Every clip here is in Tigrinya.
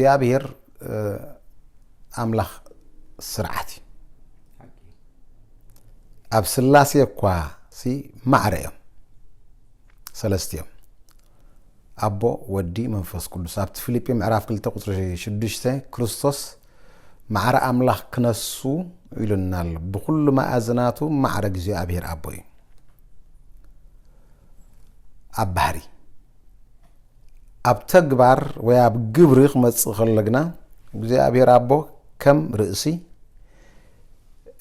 እግዚአብሔር አምላኽ ስርዓት ኣብ ስላሴ እኳ ሲ ማዕረዮም ሰለስቲዮም አቦ ወዲ መንፈስ ቅዱስ ኣብ ፊልጵ ምዕራፍ 2 ቁጥር 6 ክርስቶስ ማዕረ አምላኽ ክነሱ ይሉናል ብኩሉ ማእዝናቱ ማዕረ እግዚአብሔር አቦ ኣብ ባህሪ ኣብ ተግባር ወይ ኣብ ግብሪ ክመጽእ ከለግና እግዚአብሔር አቦ ከም ርእሲ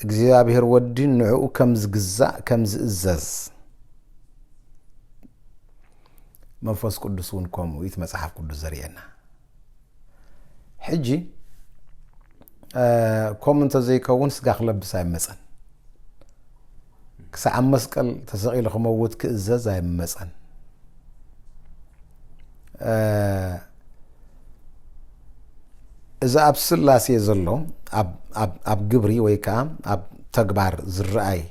እግዚአብሔር ወዲ ንዑ ከም ዝግዛእ ከም ዝእዘዝ መንፈስ ቅዱስ ውን ከምኡ ኢት መጽሐፍ ቅዱስ ዘርየና ሕጂ ኮመንተ ዘይከውን ስጋ ክለብስ አይመጸን ክሳዕ መስቀል ተሰቂሉ ክመውት ክእዘዝ አይመጸን እዛ ኣብ ስላሴ ዘሎ ኣብ ግብሪ ወይ ከዓ ኣብ ተግባር ዝረአይ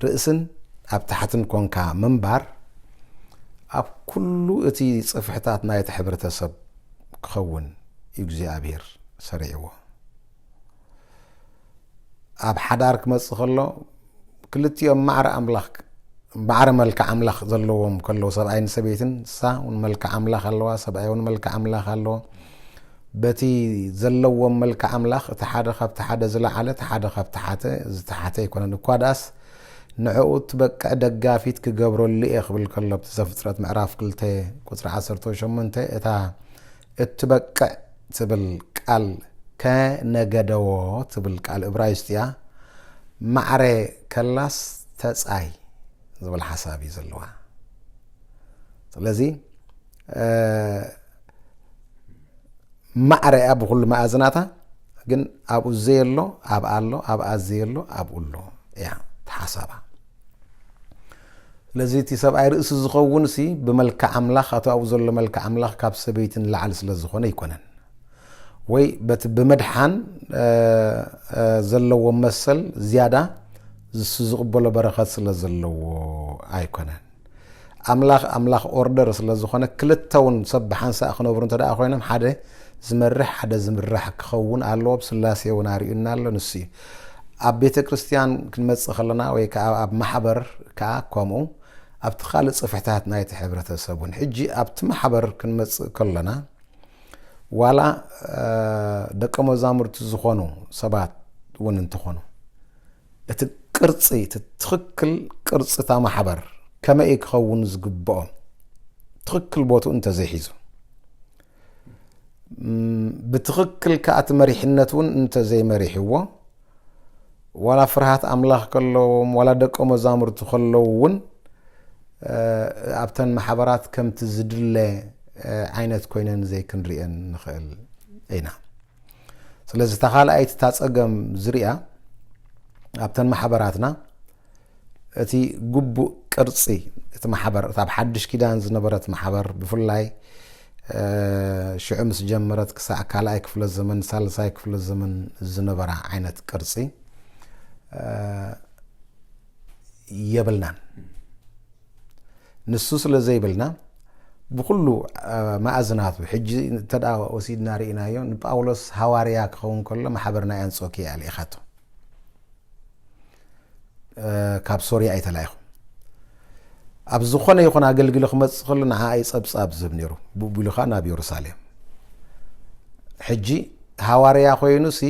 ርእስን ኣብ ታሕትን ኮንካ መንባር ኣብ ኩሉ እቲ ጽፍሕታት ናይቲ ሕብረተሰብ ክኸውን እግዚአብሔር ሰሪዕዎ ኣብ ሓዳር ክመጽእ ከሎ ክልቲኦም ማዕረ መልክዕ አምላኽ ዘለዎም ከለው ሰብኣይን ሰበይትን ሳውን መልክዕ አምላኽ ኣለዋ ሰብኣይውን መልክዕ አምላኽ ኣለዎ በቲ ዘለዎም መልክዕ አምላኽ እቲ ሓደ ካብቲ ሓደ ዝለዓለ እቲ ሓደ ካብቲ ዝተሓተ ይኮነን እኳ ዳስ ንዕኡ ትበቅዕ ደጋፊት ክገብረሉ ይኽብል ከሎ ዘፍጥረት ምዕራፍ 2 ቁጥር 18 እታ እትበቅዕ ትብል ቃል ከነገደዎ ትብል ቃል ዕብራይስጥያ ማዕረ ከላስ ተጻይ ዝብል ሓሳብ እዩ ዘለዋ ስለዚ ማዕረ ኣብ ኩሉ ማእዝናታ ግን ኣብኡ ዘየሎ ኣብ ኣሎ ኣብ ኣዘየሎ ኣብኡ ኣሎ ያ ተሓሳባ ስለዚ እቲ ሰብኣይ ርእሲ ዝኸውን ሲ ብመልክዕ አምላኽ ኣቶ ኣብኡ ዘሎ መልክዕ አምላኽ ካብ ሰበይትን ላዕል ስለ ዝኾነ ይኮነን ወይ በቲ ብመድሓን ዘለዎ መሰል ዝያዳ ዝቅበሎ በረኸት ስለ ዘለዎ ኣይኮነን አምላኽ ኦርደር ስለ ዝኾነ ክልተውን ሰብ ሓንሳ ክነብሩ እንተዳ ኮይኖም ሓደ ዝመርሕ ሓደ ዝምራሕ ክኸውን ኣለዎ ብስላሴ ውን ኣርዩና ኣሎ ንሱ ኣብ ቤተ ክርስቲያን ክንመጽእ ከለና ወይ ከዓ ኣብ ማሕበር ከዓ ከምኡ ኣብቲ ካልእ ጽፍሕታት ናይቲ ሕብረተሰብን ሕጂ ኣብቲ ማሕበር ክንመጽእ ከለና ዋላ ደቀ መዛሙርቲ ዝኾኑ ሰባት ውን እንትኾኑ እቲ ቅርጺ ትኽክል ቅርጺ ታ ማሕበር ከመይ ክኸውን ዝግብኦ ትኽክል ቦታኡ እንተዘይሒዙ ብትኽክል ከኣቲ መሪሕነት ውን እንተዘይመሪሕዎ ዋላ ፍርሃት አምላኽ ከለዎም ዋላ ደቀ መዛሙርቲ ከለውን ኣብተን ማሕበራት ከምቲ ዝድለ ዓይነት ኮይነን ዘይክንሪአን ንኽእል ኢና ስለዚ ተኻልኣይቲ ታጸገም ዝርያ ኣብተን ማሕበራትና እቲ ግቡእ ቅርጺ እቲ ማሕበር ኣብ ሓድሽ ኪዳን ዝነበረት ማሕበር ብፍላይ ሽዑ ምስ ጀመረት ክሳዕ ካልኣይ ክፍለ ዘመን ሳልሳይ ክፍለ ዘመን ዝነበራ ዓይነት ቅርጺ የብልናን ንሱ ስለ ዘይብልና ብኩሉ ማእዝናቱ ሕጂ ተዳ ወሲድና ርኢናዮ ንጳውሎስ ሐዋርያ ክኸውን ከሎ ማሕበርና አንጾኪያ ልኢኻቶ ካብ ሶርያ ኣይተላይኹ ኣብ ዝኾነ ይኹን ኣገልግሎ ክመጽእ ከሎ ንዓይ ጸብጻብ ዝህብ ነይሩ ብኡቢሉኻ ናብ ኢየሩሳሌም ሕጂ ሐዋርያ ኮይኑ ሲ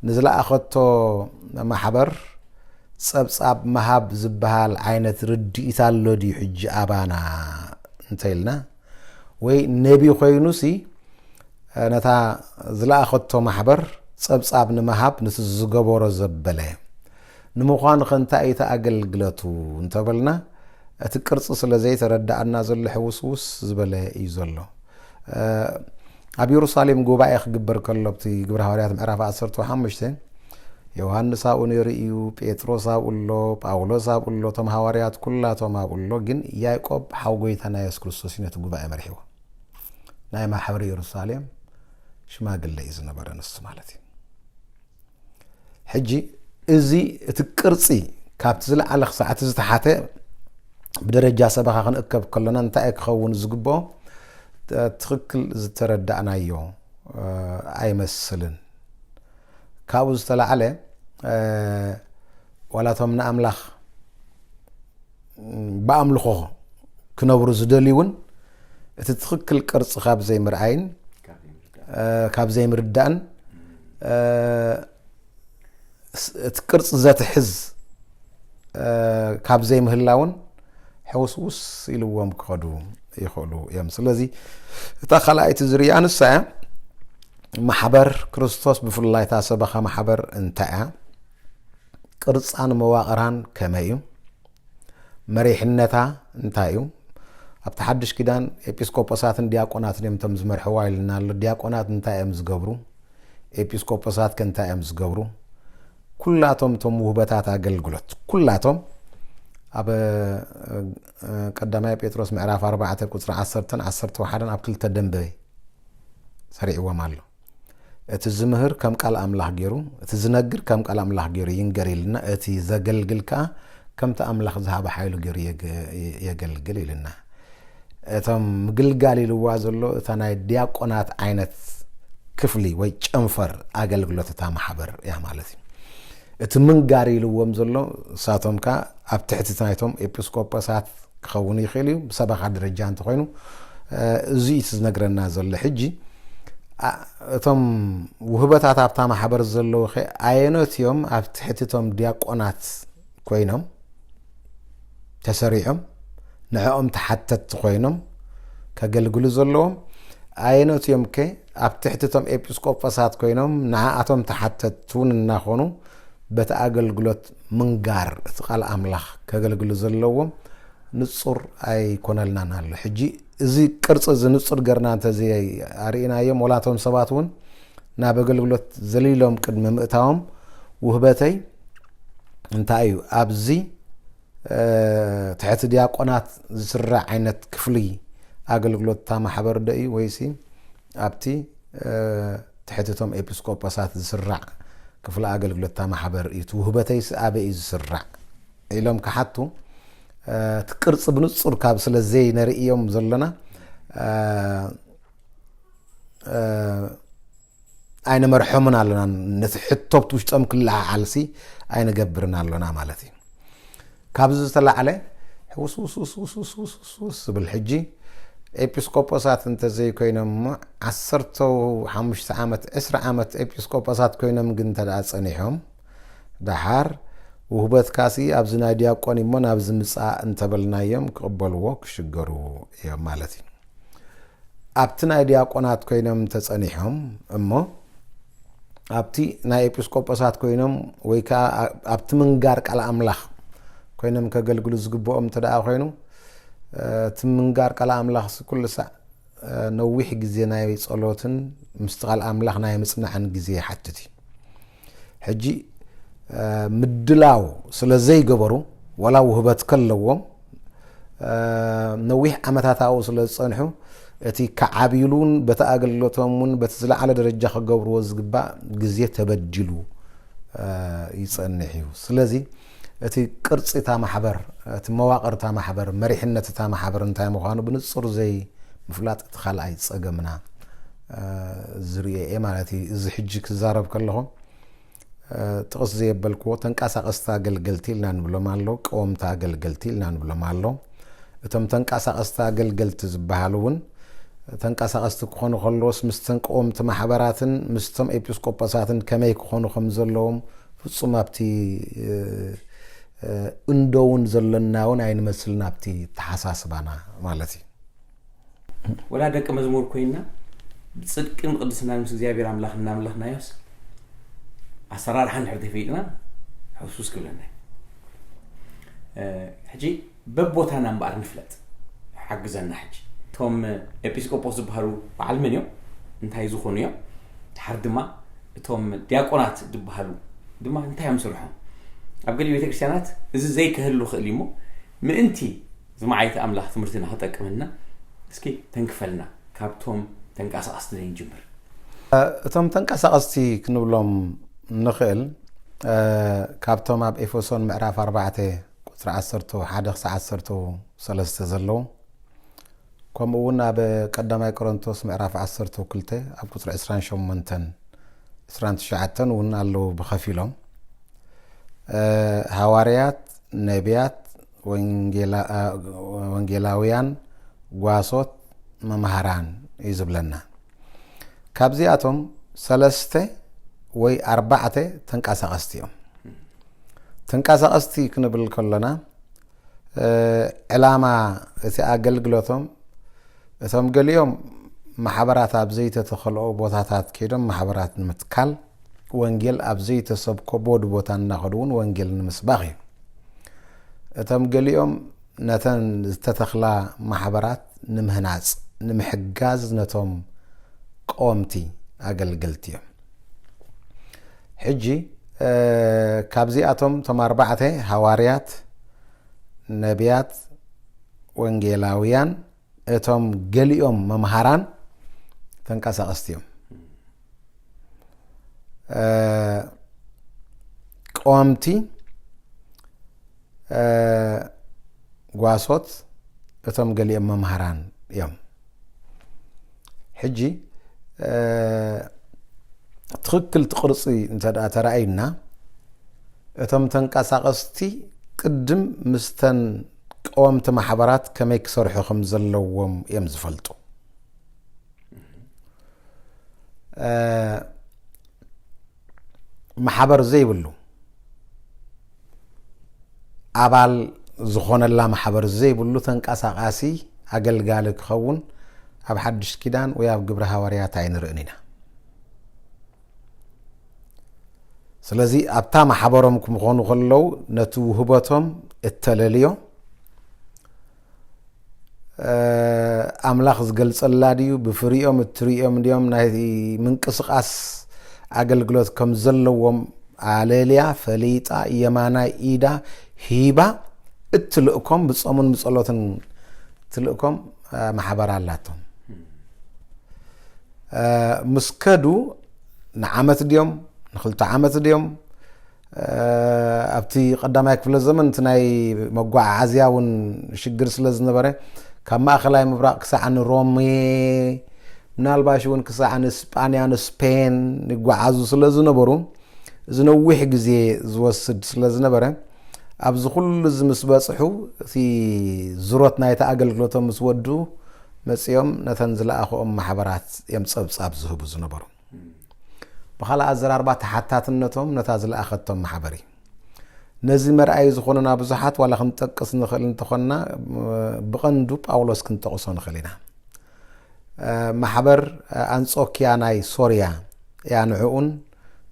ንዝለኣኸቶ ማሕበር ጸብጻብ መሃብ ዝበሃል ዓይነት ርድኢት ኣሎ ድዩ ሕጂ ኣባና እንተይልና ወይ ነቢ ኮይኑ ሲ ነታ ዝለኣኸቶ ማሕበር ጸብጻብ ንመሃብ ነቲ ዝገበሮ ዘበለ ንምዃኑ ከንታይ እታ ኣገልግለቱ እንተበልና እቲ ቅርጽ ስለ ዘይተረዳእና ዘሎ ሕውስውስ ዝበለ እዩ ዘሎ ኣብ ኢየሩሳሌም ጉባኤ ክግበር ከሎ ኣብቲ ግብረ ሐዋርያት ምዕራፍ 15 ዮሐንስ ኣብኡ ነይሩ እዩ ጴጥሮስ ኣብኡ ኣሎ ጳውሎስ ኣብኡ ኣሎ እቶም ሐዋርያት ኩላቶም ኣብኡ ኣሎ ግን ያዕቆብ ሓው ጎይታና ኢየሱስ ክርስቶስ ነቲ ጉባኤ መሪሕዎ ናይ ማሕበር ኢየሩሳሌም ሽማግለ እዩ ዝነበረ ንሱ ማለት እዩ ሕጂ እዚ እቲ ቅርጺ ካብቲ ዝለዓለ ክሳዕ እቲ ዝተሓተ ብደረጃ ሰበኻ ክንእከብ ከለና እንታይ ክኸውን ዝግብኦ ትክክል ዝተረዳእናዮ ኣይመስልን ካብኡ ዝተላዕለ ወላቶም ንኣምላኽ ብኣምልኾ ክነብሩ ዝደልዩን እቲ ትክክል ቅርጽ ካብ ዘይምርኣይን ካብ ዘይምርዳእን እቲ ቅርጽ ዘትሕዝ ካብ ዘይምህላውን ሕውስውስ ኢልዎም ክኸዱ ይኽእሉ እዮም ስለዚ እታ ካልኣይቲ ዝርያ ንሳ ማሕበር ክርስቶስ ብፍላይ እታ ሰበኻ ማሕበር እንታይ እያ ቅርጻን መዋቕራን ከመይ እዩ መሪሕነታ እንታይ እዩ ኣብቲ ሓድሽ ኪዳን ኤጲስቆጶሳትን ዲያቆናትን እዮም ቶም ዝመርሕዋ ኢልና ኣሎ ዲያቆናት እንታይ እዮም ዝገብሩ ኤጲስቆጶሳት ከንታይ እዮም ዝገብሩ ኩላቶም ቶም ውህበታት ኣገልግሎት ኩላቶም ኣብ ቀዳማይ ጴጥሮስ ምዕራፍ 4 ቁጽሪ 10 11 ኣብ ክልተ ደንበ ሰሪዕዎም ኣሎ እቲ ዝምህር ከም ቃል ኣምላኽ ገይሩ እቲ ዝነግር ከም ቃል ኣምላኽ ገይሩ ይንገር ኢልና እቲ ዘገልግል ከዓ ከምቲ ኣምላኽ ዝሃበ ሓይሉ ገይሩ የገልግል ኢልና እቶም ምግልጋል ኢልዋ ዘሎ እታ ናይ ዲያቆናት ዓይነት ክፍሊ ወይ ጨንፈር ኣገልግሎት እታ ማሕበር እያ ማለት እዩ እቲ ምንጋር ኢልዎም ዘሎ እሳቶም ከዓ ኣብ ትሕቲ ናይቶም ኤጲስቆጶሳት ክኸውን ይኽእል እዩ ብሰበኻ ደረጃ እንተኮይኑ እዚ እቲ ዝነግረና ዘሎ ሕጂ እቶም ውህበታት ኣብታ ማሕበር ዘለዉ ኣየኖት እዮም ኣብ ትሕቲቶም ዲያቆናት ኮይኖም ተሰሪዖም ንዕኦም ተሓተት ኮይኖም ከገልግሉ ዘለዎም ኣየኖት እዮም ከ ኣብ ትሕቲቶም ኤጲስቆጶሳት ኮይኖም ንዓኣቶም ተሓተቱን እናኾኑ በቲ ኣገልግሎት ምንጋር እቲ ቃል ኣምላኽ ከገልግሉ ዘለዎም ንጹር ኣይኮነልናን ኣሎ ሕጂ እዚ ቅርጽ እዚ ንጹር ገርና እንተዚ ኣርኢናዮም ወላቶም ሰባት እውን ናብ ኣገልግሎት ዘሊሎም ቅድሚ ምእታዎም ውህበተይ እንታይ እዩ ኣብዚ ትሕቲ ዲያቆናት ዝስራዕ ዓይነት ክፍሊ ኣገልግሎት እታ ማሕበር ዶ እዩ ወይሲ ኣብቲ ትሕቲቶም ኤጲስቆጶሳት ዝስራዕ ክፍሊ ኣገልግሎት እታ ማሕበር እዩ ውህበተይ ኣበይ እዩ ዝስራዕ ኢሎም ክሓቱ እቲ ቅርጽ ብንጹር ካብ ስለዘይ ነርእዮም ዘለና ኣይነመርሖምን ኣለና ነቲ ሕቶብቲ ውሽጦም ክለዓዓልሲ ኣይነገብርን ኣለና ማለት እዩ ካብዚ ዝተላዕለ ውስውስውስውስውስውስ ዝብል ሕጂ ኤጲስቆጶሳት እንተዘይ ኮይኖም 15 ዓመት 20 ዓመት ኤጲስቆጶሳት ኮይኖም ግን ተደኣ ጸኒሖም ዳሓር ውህበት ካሲ ኣብዚ ናይ ዲያቆን እሞ ናብዚ ምጻእ እንተበልናዮም ክቕበልዎ ክሽገሩ እዮም ማለት እዩ ኣብቲ ናይ ዲያቆናት ኮይኖም ተጸኒሖም እሞ ኣብቲ ናይ ኤጲስቆጶሳት ኮይኖም ወይ ከዓ ኣብቲ ምንጋር ቃል ኣምላኽ ኮይኖም ከገልግሉ ዝግብኦም ተደኣ ኮይኑ እቲ ምንጋር ቃል ኣምላኽ ኩሉ ሰዕ ነዊሕ ግዜ ናይ ጸሎትን ምስቲ ቃል ኣምላኽ ናይ ምጽናዕን ግዜ ይሓትት እዩ ሕጂ ምድላው ስለዘይገበሩ ወላ ውህበት ከለዎም ነዊሕ ዓመታት ኣብኡ ስለዝጸንሑ እቲ ከዓቢሉን በቲ ኣገልግሎቶምን በቲ ዝለዓለ ደረጃ ክገብርዎ ዝግባእ ግዜ ተበዲሉ ይጸንሕ እዩ ስለዚ እቲ ቅርጽ እታ ማሕበር እቲ መዋቕር እታ ማሕበር መሪሕነት እታ ማሕበር እንታይ ምዃኑ ብንጹር ዘይ ምፍላጥ እቲ ካልኣይ ጸገምና ዝርኤ ማለት እዩ እዚ ሕጂ ክዛረብ ከለኹም ጥቕስ ዘየበልክዎ ተንቀሳቐስቲ ኣገልገልቲ ኢልና ንብሎም ኣሎ ቀወምቲ ኣገልገልቲ ኢልና ንብሎም ኣሎ እቶም ተንቀሳቐስቲ ኣገልገልቲ ዝበሃሉ እውን ተንቀሳቐስቲ ክኾኑ ከለዎስ ምስተን ቀወምቲ ማሕበራትን ምስቶም ኤጲስቆጶሳትን ከመይ ክኾኑ ከም ዘለዎም ፍጹም ኣብቲ እንደውን ዘለና እውን ኣይንመስልን ኣብቲ ተሓሳስባና ማለት እዩ ወላ ደቀ መዝሙር ኮይና ብጽድቅን ቅድስናን ምስ እግዚአብሔር ኣምላኽ እናምለኽናዮስ ኣሰራርሓን ሕርዲ ፈይድና ሕሱስ ክብለና ሕጂ በቦታና እምበኣር ንፍለጥ ሓግዘና ሕጂ እቶም ኤጲስቆጶስ ዝበሃሉ በዓል መን እዮም እንታይ ዝኾኑ እዮም ድሓር ድማ እቶም ዲያቆናት ዝበሃሉ ድማ እንታይ እዮም ስርሖም ኣብ ገለ ቤተ ክርስቲያናት እዚ ዘይክህሉ ክእል እሞ ምእንቲ ዝመዓይተ ኣምላኽ ትምህርትና ክጠቅመና እስኪ ተንክፈልና ካብቶም ተንቀሳቐስቲ ንጅምር እቶም ተንቀሳቐስቲ ክንብሎም ንኽእል ካብቶም ኣብ ኤፌሶን ምዕራፍ 4 ቁጽሪ 11-13 ዘለዉ كمونا بقدماي كورنثوس معرف 10 وكلته اب قطر 28 29 ونالو بخفيلهم حواريات نبيات ወንጌላውያን ጓሶት መምሃራን ይዝብለና ካብዚአቶም 3 ወይ 4 ተንቃሳቀስቲዮም ተንቃሳቀስቲ ክንብል ከለና ዕላማ እቲ አገልግሎቶም እቶም ገሊዮም ማሕበራት ኣብ ዘይተተኸልኦ ቦታታት ከይዶም ማሕበራት ንምትካል ወንጌል ኣብ ዘይተሰብኮ ቦታ እናኸዱን ወንጌል ንምስባኽ እዩ እቶም ገሊኦም ነተን ዝተተኽላ ማሕበራት ንምህናጽ ንምሕጋዝ ነቶም ቆምቲ አገልግልቲ እዮም ሕጂ ካብዚአቶም ቶም 4 ሐዋርያት ነቢያት ወንጌላውያን እቶም ገሊኦም መምሃራን ተንቀሳቀስቲ እዮም ቆምቲ ጓሶት እቶም ገሊኦም መምሃራን እዮም ሕጂ ትክክል ትቅርጽ ተራእይና እቶም ተንቀሳቀስቲ ቅድም ምስተን ቆምቲ ማሕበራት ከመይ ክሰርሑ ከም ዘለዎም እዮም ዝፈልጡ ማሕበር ዘይብሉ አባል ዝኾነላ ማሕበር ዘይብሉ ተንቀሳቃሲ አገልጋሊ ክኸውን ኣብ ሓድሽ ኪዳን ወይ ኣብ ግብረ ሐዋርያት ኣይንርእኒና ስለዚ ኣብታ ማሕበሮም ክምኾኑ ከለው ነቲ ውህበቶም እተለልዮ አምላኽ ዝገልጸላ ድዩ ብፍሪኦም እትሪኦም ድዮም ናይ ምንቅስቃስ አገልግሎት ከም ዘለዎም አለልያ ፈሊጣ የማናይ ኢዳ ሂባ እትልእኮም ብጾሙን ምጸሎትን ትልእኮም ማሕበር አላቶም مسكدو نعمت ديوم نخلت عمت ديوم أبتي قدامك في الزمن تناي مقوع عزياون شجر سلز نبره كما خلاي مبرق كسعن رومي نالباشون كسعن إسبانيا نسبين نقوع عزو سلز نبرو زنوح جزي زوسد سلز نبره أبز كل زمسبصحو في زروتنا يتأجل قلتهم مسودو مسيوم نتنزل أخو محبرات يمصبصب زهبو زنبرو بخلا أزر 4 حتات النتهم نتازل أخذتهم محبري نزي مرأي زخوننا بزحات ولا خنتقص نخل نتخنا بقندو باولوس كنت قصون خلينا محبر أنصوكيا ناي سوريا يعني عون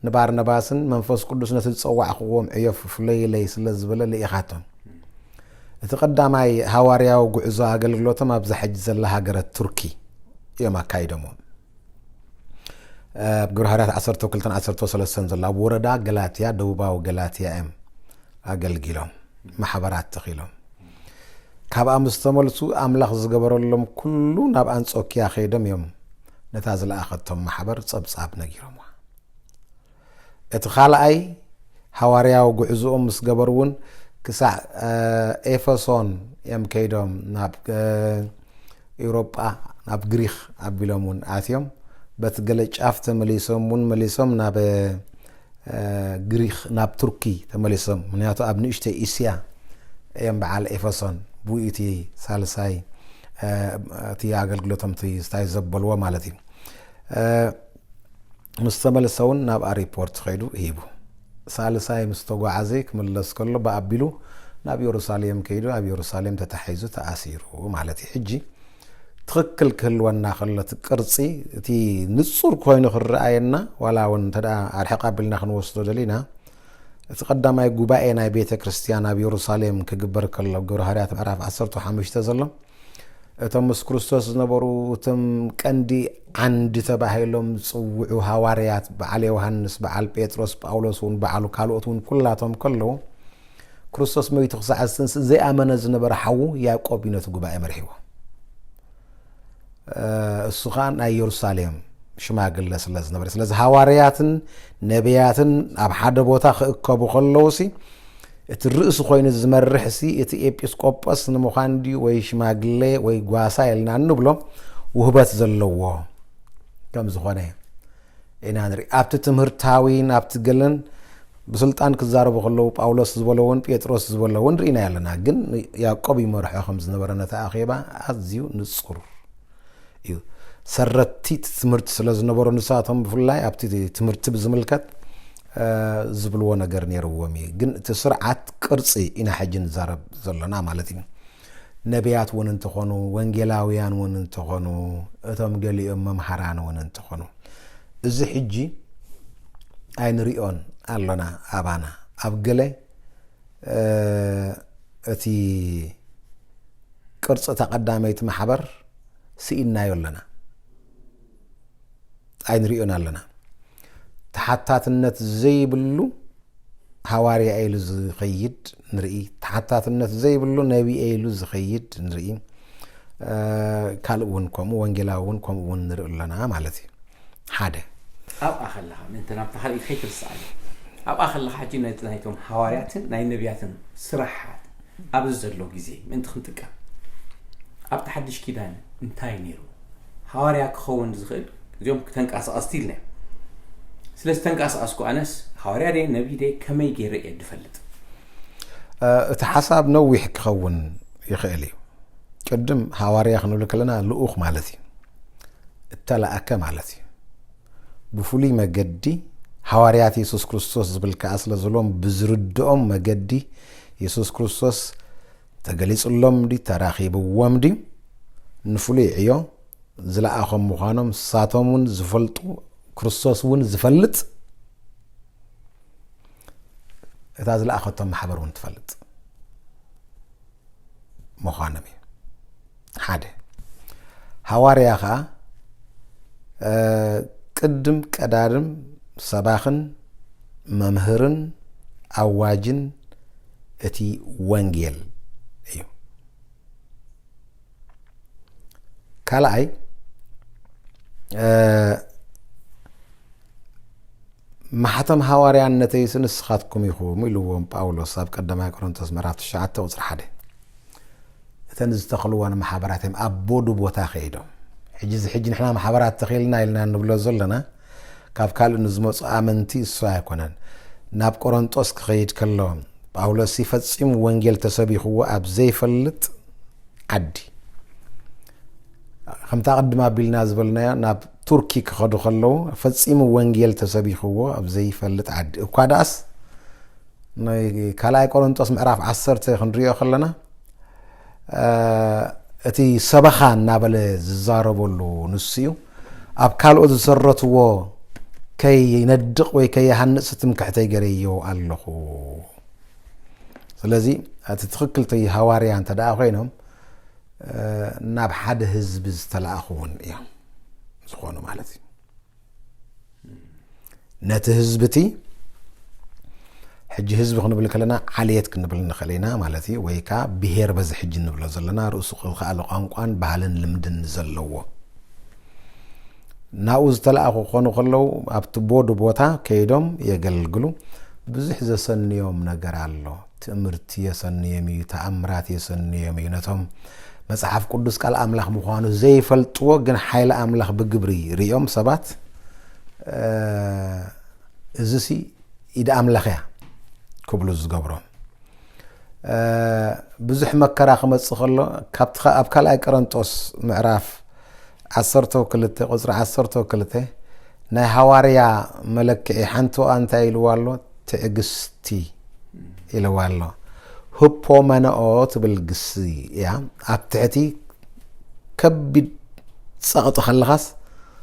نبار نباسن منفس قدس نتتصوع أخوهم عيف فلي ليس لزبلا لإخاتهم تقدماي حواريا وغعزا اغلغلوتهم ابز حج زله هاجر تركي يما كايدمو بغرهارات 10 وكلتن 10 وسلسن زلا وردا غلاتيا دوباو غلاتيا ام اغلغيلهم محبرات تخيلهم كابا مستملسو املاح زغبرلهم كله ناب انصوكيا خيدم يوم نتازل اخذتهم محبر صبصاب نغيرهم اتخالاي حواريا وغعزوم مسغبرون كسع إفسون يم كيدوم ناب أوروبا ناب غريخ أبيلومون آثيوم بتقلج أفت مليسوم ناب غريخ ناب تركي تمليسوم من ياتو أبنيشت إسيا يم بعال إفسون بويتي سالساي تياغل غلوتم تي ستاي زبلوا مالتي مستملسون ناب ريبورت خيدو هيبو سالساي مستوى عزيك من لسكله بقبلو ناب يروساليم كيدو اب يروساليم تتحيزو تأثيرو مالتي حجي تخكل كل ونا خلت قرصي تي نصور كوين خرأينا ولا ون تدا ارحق قبلنا خنوسدو دلينا تقدماي غباينا بيت كريستيان اب يروساليم كغبر كله غرهاريات معرف 15 تزلم اتمس كريستوس نبرو تم قندي عند تباهيلهم صوعو حواريات بعل يوحنس بعل بطرس باولوس ون بعلو كالوتون كلاتهم كله كريستوس ما يتخصعسنس زي امنه زنبر حو يعقوب ينت غباي مرحيو السخان اي يروساليم شماغل لسلز نبر سلز حوارياتن نبياتن اب حد بوتا خكبو خلوسي الرئيس خوين الزمرح سي اتي إبسكوبوس نمخان دي وي شماغلي وي غواسا يلنا نبلو وهبات زلوه كم زخونه إنا نري أبت تمهرتاوين أبت قلن بسلطان كزاربو خلو باولوس زبولون بيتروس زبولون رينا يلنا جن يعقوب يمرح خمس نبرنا تأخيبا أزيو نصر يو سرتي تمرت سلاز نبرو نساتهم بفلاي أبت تمرت بزملكت زبلو ነገር ነይርዎም ግን ተስርዓት ቅርጽ ኢና ሕጅን ዘረብ ዘለና ማለት እዩ ነቢያት ወን እንትኾኑ ወንጌላውያን ወን እንትኾኑ እቶም ገሊኦም መምሃራን ወን እንትኾኑ እዚ ሕጂ ኣይንሪኦን ኣለና ኣባና ኣብ ገለ እቲ ቅርጽ ተቀዳመይት ማሕበር ሲኢናዮ ኣለና ኣይንሪኦን ኣለና تحتاتنت زي بلو حواري ايلو زخيد نرئي تحتاتنت زي بلو نبي ايلو زخيد نرئي كالون كوم وانجلاون كوم ونرئ لنا مالتي حاده أب أخل لها من تنام تحري خير السعي أب أخل لها حجينا نايتهم حواريات ناي نبيات سرحات أب الزلو جزي من تخنتك أب تحدش كيدان انتاي نيرو حوارياك خون زخيل اليوم تنك أستيلنا سلستنقاس اسكو انس حواريا دي نبي دي كمي غير يدفلت تحسب نوح كخون يخيلي قدم حواريا خنو لكلنا لؤخ مالتي التلاك مالتي بفولي مجدي حواريات يسوع كريستوس بالكاس لزلوم بزردهم مجدي يسوع كريستوس تجلس لهم دي تراخيب ومدي نفولي عيو زلاخهم مخانم ساتومون زفلطو كريستوس ون زفلت اذا زلا اخذتهم محبر ون تفلت مخانمي حاده حوارياخا قدم قدارم صباخن ممهرن اواجن اتي وانجيل ايو كالاي محتم حواريان نتيس نسخاتكم يخو ميلوهم باولوس اب قدما كورنثوس مرات شعات وصر حده تنز تخلوانا محابراتهم ابودو بوتا خيدو حجي نحنا محابرات تخيلنا لنا نبلو زلنا كاف قال نزمص امنتي سو يكونن ناب كورنثوس خيد كلهم باولوس يفصم وانجيل تسبيخو اب زي فلت عدي خمتا قدما بيلنا زبلنا ناب تركي كخدو خلو فصيم وانجيل تسبيخو اب زي فلت عد كواداس ناي كالاي كورنثوس معراف 10 خنريو خلنا اتي سبخان نابل ززاربولو نسيو اب كالو زسرتو كي يندق وي كي يحنص تمكحتي غريو الله ስለዚህ اتتخكلتي حواريان تدا خوينهم ناب حد حزب زتلاخون يا زخونه مالتي نت حزبتي حج حزب خنبل كلنا عليت كنبل نخلينا مالتي ويكا بهير بز حج نبل زلنا رؤس خلق قانقان بحالن لمدن زلو ناوز تلاخو خونو خلو ابتبود بوتا كيدوم يغلغلو بزح زسنيوم نغر الله تمرت يسنيمي تامرات يسنيمي نتهم مصحف قدس قال املاح مخانو زي فلطو غن حيل املاح بغبري ريوم سبات ازسي ايد املاحيا كبلو زغبرو بزح مكرا خمص خلو كابت اب كالاي قرنطوس معراف 10 كلته قصر 10 كلته ناي حواريا ملكي حنتو انت يلوالو تاغستي يلوالو هبو مناوت بالقسي يا ابتعتي كبد سقط خلخاس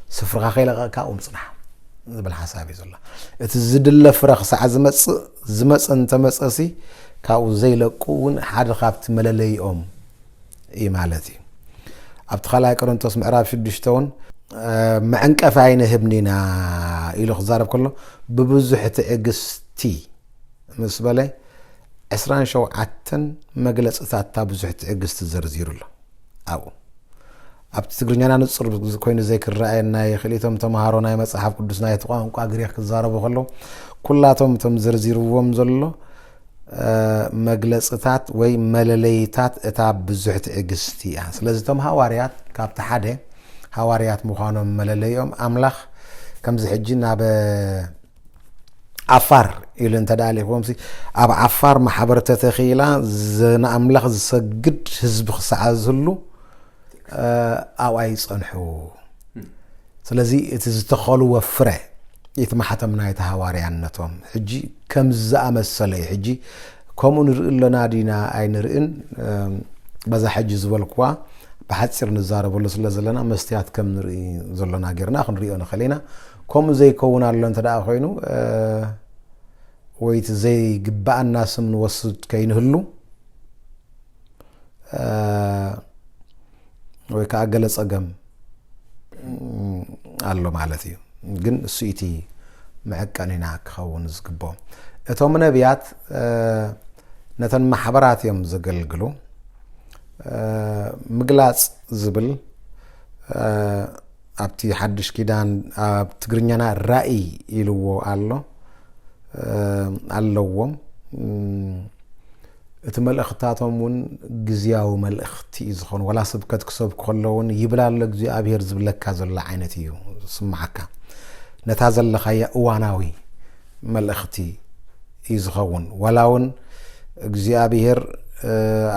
سفرخ خيلقا كاوم صنح بالحساب يزلا اتزدل فرخ ساعه زمص انت مصسي كاو زي لقون حد خافت ملليوم اي مالتي ابت خلاي قرنطوس معراف 6 معنقف عين هبنينا الى خزارب كله ببزح تاغستي مسبله 27 مغلصات تابزح تاغست زرزيرله او ابت تغرኛና ንጽር ኮይኑ ዘይክር ራእይና የخليቶም ተማሃሮና የመጽሐፍ ቅዱስና የተቋንቋ ግሪክ ክዛረቡ ከለው ኩላቶም ተም ዝርዝርዎም ዘሎ መግለጽታት ወይ መለለይታት እታ ብዙሕ ትዕግስቲ እያ ስለዚህ ቶም ሃዋርያት ካብቲ ሓደ ሃዋርያት ምዃኖም መለለዮም ኣምላኽ ከምዚ ሕጂ ናብ ዓፋር ኢሉ እንተዳሊኹም ኣብ ዓፋር ማሕበር ተተኺላ ንኣምላኽ ዝሰግድ ህዝቢ ክሰዓዝሉ ኣብኣ ይጸንሑ ስለዚ እቲ ዝተኸልዎ ፍረ يتمحتم نايت هواريانتهم حجي كم زامسله حجي كمون رئلنا دينا اي نرئن بذا حج زبلكوا بحصر نزارب له سلازلنا مستيات كم نرئي زلنا غيرنا خنريو خلينا كم زي كون الله انت دا خوينو ويت زي غبا الناس من وسد كاينهلو ወይ ካገለ ጸገም አሎ ማለት እዩ ግን ሱይቲ መዕቀኒና ክኸውን ዝግቦ እቶም ነቢያት ነተን ማሕበራት እዮም ዘገልግሉ ምግላጽ ዝብል ኣብቲ ሓድሽ ኪዳን ኣብ ትግርኛና ራእይ ኢልዎ ኣሎ ኣለዎም እቲ መልእኽታቶም ውን ግዝያዊ መልእኽቲ ዝኾኑ ወላ ስብከት ክሰብ ከለውን ይብላል እግዚአብሔር ዝብለካ ዘሎ ዓይነት እዩ ስማዓካ ነታ ዘለኻያ እዋናዊ መልእኽቲ ይዝኸውን ወላውን እግዚአብሔር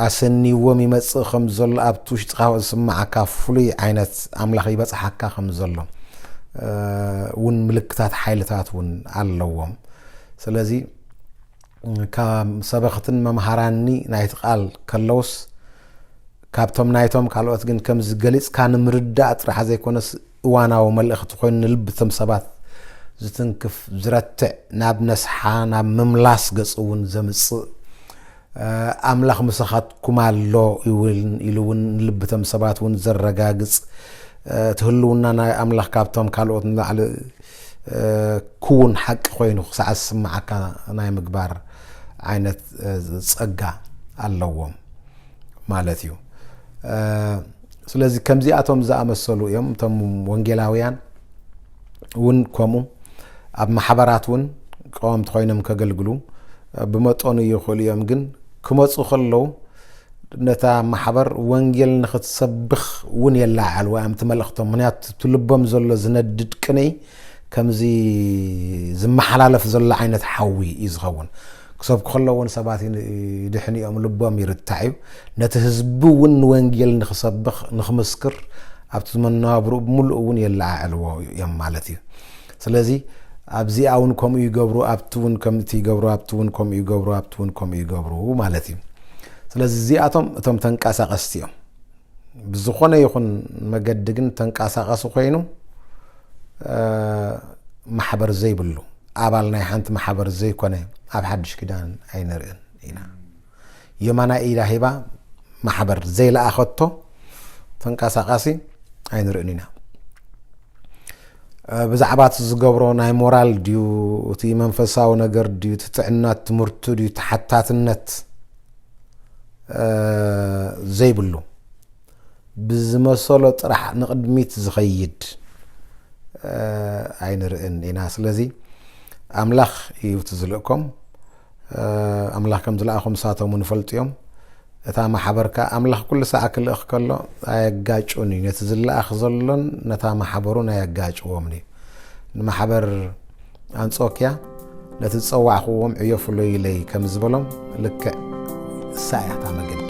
ኣሰኒዎም ይመጽእ ከም ዘሎ ኣብቲ ውሽጢ ስማዓካ ፍሉይ ዓይነት ኣምላኽ ይበጽሓካ ከም ዘሎ ውን ምልክታት ሓይልታት ውን ኣለዎም ስለዚ كام سبختن ممهراني نايت قال كلوس كابتم نايتهم كالوت جن كم زجلس كان مردات راح زي كونس وانا وملأخت خوين نلب ثم سبات زتنكف زرت ناب نسحا ناب مملاس قصون زمص أملاخ مسخات كمال لو يلون نلب ثم سبات ون زرقاقص تهلونا نا أملاخ كابتم كالوت على كون حق خوينو ساعة سمعك ناي مقبار عينت ጸጋ ኣለዎም ማለት እዩ ስለዚህ ከምዚ አቶም ዝኣመሰሉ እዮም ቶም ወንጌላውያን ውን ኮሙ ኣብ ማሕበራት ውን ቆምት ኮይኖም ከገልግሉ ብመጠኑ ይኽእሉ እዮም ግን ክመጹ ከለው ነታ ማሕበር ወንጌል ንኽትሰብኽ ውን የላዓል ወይ ኣምቲ መልእኽቶም ምክንያቱ ትልቦም ዘሎ ዝነድድ ቅነይ ከምዚ ዝመሓላለፍ ዘሎ ዓይነት ሓዊ ይዝኸውን كسب كلون سباتين دحني أم لبام يرتعي نتهزب ون وانجيل نخسبخ نخمسكر أبتمنى برو ملؤون يلا علوا يم مالتي سلازي أبزي أون كم يجبروا أبتون كم تيجبروا أبتون كم يجبروا أبتون كم يجبروا مالتي سلازي زي أتم تنكاسا قستيهم بزخونة يكون مجدجن تنكاسا قسو خينو محبر زي بلو أبالنا يحنت محبر زي كونه أب حدش كدان أينرئن هنا يومنا إلى هبة محبر زي لا أخذته تنقص قاسي أينرئن هنا بزعبات الزجبرون هاي مورال ديو تي منفسا ونجر ديو تتعنات مرتو ديو تحتات النت زي بلو بزمسولت راح نقدميت زخيد أينرئن هنا سلازي أملاخ يوتزلكم أملاخ كم زلأخم ساعة منفلت يوم نتام حبرك أملاخ كل ساعة كل أخ كله أيجاجوني نتزل أخ زلن نتام حبرون أيجاج ومني المحبر أنصوكيا لا تتصوع خوهم عيوف لي كم زبلهم لك ساعة تعمل